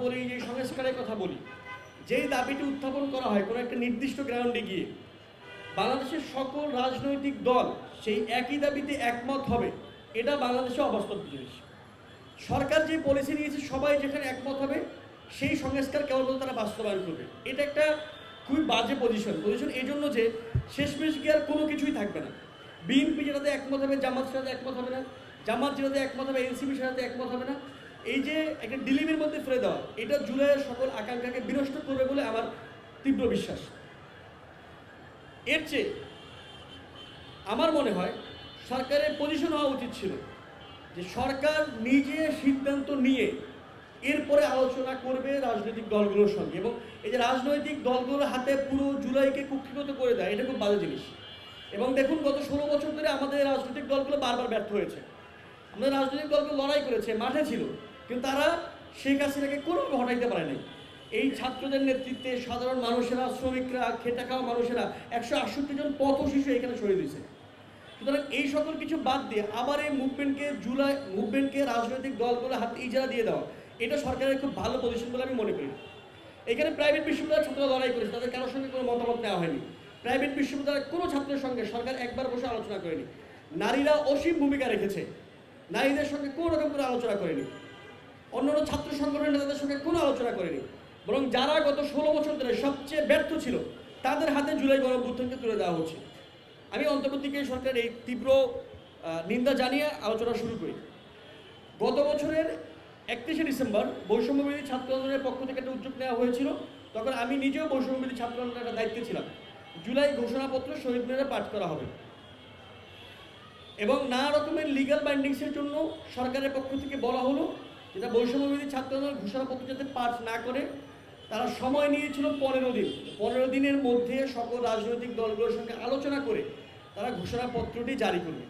বলি, যে সংস্কারের কথা বলি, যেই দাবিটি উত্থাপন করা হয় কোনো একটা নির্দিষ্ট গ্রাউন্ডে গিয়ে বাংলাদেশের সকল রাজনৈতিক দল সেই একই দাবিতে একমত হবে, এটা বাংলাদেশে অবাস্তব জিনিস। সরকার যে পলিসি নিয়েছে সবাই যেখানে একমত হবে সেই সংস্কার কেবলমাত্র তারা বাস্তবায়ন করবে। এটা একটা খুবই বাজে পজিশন এই জন্য যে শেষমেশ গিয়ে আর কোনো কিছুই থাকবে না। বিএনপি যেটাতে একমত হবে জামাত সাথে একমত হবে না, জামাত যেটাতে একমত হবে এনসিপির সাথে একমত হবে না। এই যে একটা ডিলিমির মধ্যে ফেলে দেওয়া, এটা জুলাইয়ের সকল আকাঙ্ক্ষাকে বিনষ্ট করবে বলে আমার তীব্র বিশ্বাস। এর চেয়ে আমার মনে হয় সরকারের পজিশন হওয়া উচিত ছিল যে সরকার নিজে সিদ্ধান্ত নিয়ে এরপরে আলোচনা করবে রাজনৈতিক দলগুলোর সঙ্গে, এবং এই যে রাজনৈতিক দলগুলোর হাতে পুরো জুলাইকে কুক্ষিগত করে দেয়, এটা খুব বাজে জিনিস। এবং দেখুন, গত 16 বছর ধরে আমাদের রাজনৈতিক দলগুলো বারবার ব্যর্থ হয়েছে। আমাদের রাজনৈতিক দলগুলো লড়াই করেছে, মাঠে ছিল, কিন্তু তারা শেখ হাসিনাকে কোনোভাবে হটাইতে পারে নাই। এই ছাত্রদের নেতৃত্বে সাধারণ মানুষেরা, শ্রমিকরা, খেটে খাওয়া মানুষেরা 168 জন পথ শিশু এখানে শহীদ হয়েছে। সুতরাং এই সকল কিছু বাদ দিয়ে আবার এই মুভমেন্টকে রাজনৈতিক দলগুলোর হাতে ইজারা দিয়ে দেওয়া, এটা সরকারের খুব ভালো পজিশন বলে আমি মনে করি। এখানে প্রাইভেট বিশ্ববিদ্যালয়ের ছাত্ররা লড়াই করেছে, তাদের কারোর সঙ্গে কোনো মতামত নেওয়া হয়নি। প্রাইভেট বিশ্ববিদ্যালয়ের কোনো ছাত্রের সঙ্গে সরকার একবার বসে আলোচনা করেনি। নারীরা অসীম ভূমিকা রেখেছে, নারীদের সঙ্গে কোনো রকম করে আলোচনা করেনি। অন্যান্য ছাত্র সংগঠনের নেতাদের সঙ্গে কোনো আলোচনা করেনি, বরং যারা গত 16 বছর ধরে সবচেয়ে ব্যর্থ ছিল তাদের হাতে জুলাই গণঅভ্যুত্থানকে তুলে দেওয়া হচ্ছে। আমি অন্তর্বর্তীকালীন সরকারের এই তীব্র নিন্দা জানিয়ে আলোচনা শুরু করি। গত বছরের 31শে ডিসেম্বর বৈষম্যবিরোধী ছাত্র আন্দোলনের পক্ষ থেকে একটা উদ্যোগ নেওয়া হয়েছিল। তখন আমি নিজেও বৈষম্যবিরোধী ছাত্র আন্দোলনের একটা দায়িত্বে ছিলাম। জুলাই ঘোষণাপত্র শহীদ মিনারে পাঠ করা হবে এবং নানা রকমের লিগ্যাল বাইন্ডিংসের জন্য সরকারের পক্ষ থেকে বলা হলো যেটা বৈষম্যবিরোধী ছাত্র আন্দোলনের ঘোষণাপত্র যাতে পাঠ না করে, তারা সময় নিয়েছিল 15 দিন। 15 দিনের মধ্যে সকল রাজনৈতিক দলগুলোর সঙ্গে আলোচনা করে তারা ঘোষণাপত্রটি জারি করবে।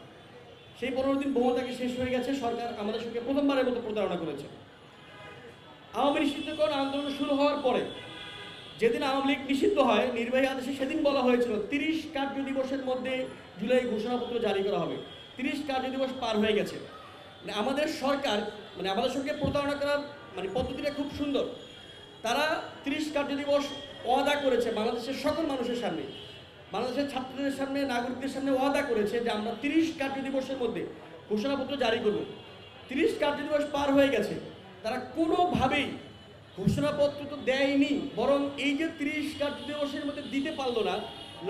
সেই 15 দিন বহুতাকে শেষ হয়ে গেছে। সরকার আমাদের সঙ্গে প্রথমবারের মতো প্রতারণা করেছে। আওয়ামী নিষিদ্ধকরণ আন্দোলন শুরু হওয়ার পরে যেদিন আওয়ামী লীগ নিষিদ্ধ হয়, নির্বাহী আদেশে সেদিন বলা হয়েছিল 30 কার্য দিবসের মধ্যে জুলাই ঘোষণাপত্র জারি করা হবে। 30 কার্য দিবস পার হয়ে গেছে। আমাদের সরকার আমাদের সঙ্গে প্রতারণা করার পদ্ধতিটা খুব সুন্দর। তারা 30 কার্য দিবস ওয়াদা করেছে বাংলাদেশের সকল মানুষের সামনে, বাংলাদেশের ছাত্রদের সামনে, নাগরিকদের সামনে ওয়াদা করেছে যে আমরা 30 কার্য দিবসের মধ্যে ঘোষণাপত্র জারি করব। 30 কার্য দিবস পার হয়ে গেছে, তারা কোনোভাবেই ঘোষণাপত্র তো দেয়নি, বরং এই যে 30 কার্য দিবসের মধ্যে দিতে পারলো না,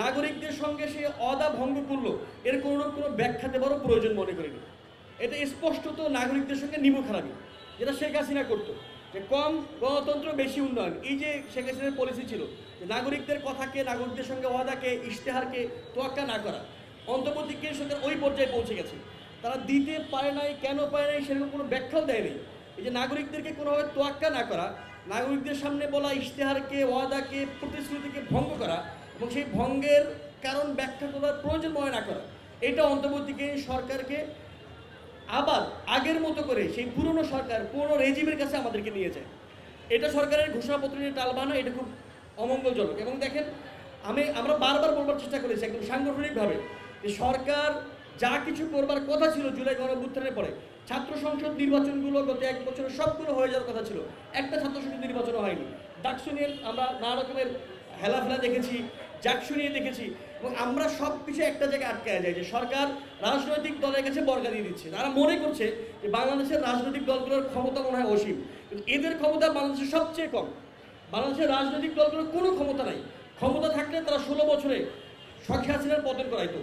নাগরিকদের সঙ্গে সে ওয়াদা ভঙ্গ করলো, এর কোনো ব্যাখ্যা দেওয়ারও প্রয়োজন মনে করিনি। এটা স্পষ্টত নাগরিকদের সঙ্গে নিমুখারামি, যেটা শেখ হাসিনা করতো, যে কম গণতন্ত্র বেশি উন্নয়ন। এই যে শেখ হাসিনার পলিসি ছিল যে নাগরিকদের কথাকে, নাগরিকদের সঙ্গে ওয়াদাকে, ইশতেহারকে তোয়াক্কা না করা, অন্তর্বর্তীকালীন সরকার ওই পর্যায়ে পৌঁছে গেছে। তারা দিতে পারে নাই, কেন পারে নাই সেরকম কোনো ব্যাখ্যাও দেয়নি। এই যে নাগরিকদেরকে কোনোভাবে তোয়াক্কা না করা, নাগরিকদের সামনে বলা ইশতেহারকে, ওয়াদাকে, প্রতিশ্রুতিকে ভঙ্গ করা এবং সেই ভঙ্গের কারণ ব্যাখ্যা করার প্রয়োজন মনে না করা, এটা অন্তর্বর্তীকালীন সরকারকে আবার আগের মতো করে সেই পুরনো সরকার, পুরনো রেজিমের কাছে আমাদেরকে নিয়ে যায়। এটা সরকারের ঘোষণাপত্র নিয়ে টালবানো, এটা খুব অমঙ্গলজনক। এবং দেখেন, আমরা বারবার বলবার চেষ্টা করেছি একদম সাংগঠনিকভাবে যে সরকার যা কিছু করবার কথা ছিল জুলাই গণঅভ্যুত্থানের পরে, ছাত্র সংসদ নির্বাচনগুলো গত 1 বছরে সবগুলো হয়ে যাওয়ার কথা ছিল, একটা ছাত্র সংসদ নির্বাচনও হয়নি। ডাকসু নিয়ে আমরা নানা রকমের হেলাফেলা দেখেছি, জাকসু নিয়ে দেখেছি, এবং আমরা সব কিছু একটা জায়গায় আটকে যায় যে সরকার রাজনৈতিক দলের কাছে বর্গা দিয়ে দিচ্ছে। তারা মনে করছে যে বাংলাদেশের রাজনৈতিক দলগুলোর ক্ষমতা মনে হয় অসীম, কিন্তু এদের ক্ষমতা বাংলাদেশের সবচেয়ে কম। বাংলাদেশের রাজনৈতিক দলগুলোর কোনো ক্ষমতা নাই। ক্ষমতা থাকলে তারা 16 বছরে শেখ হাসিনার পতন করাইতো।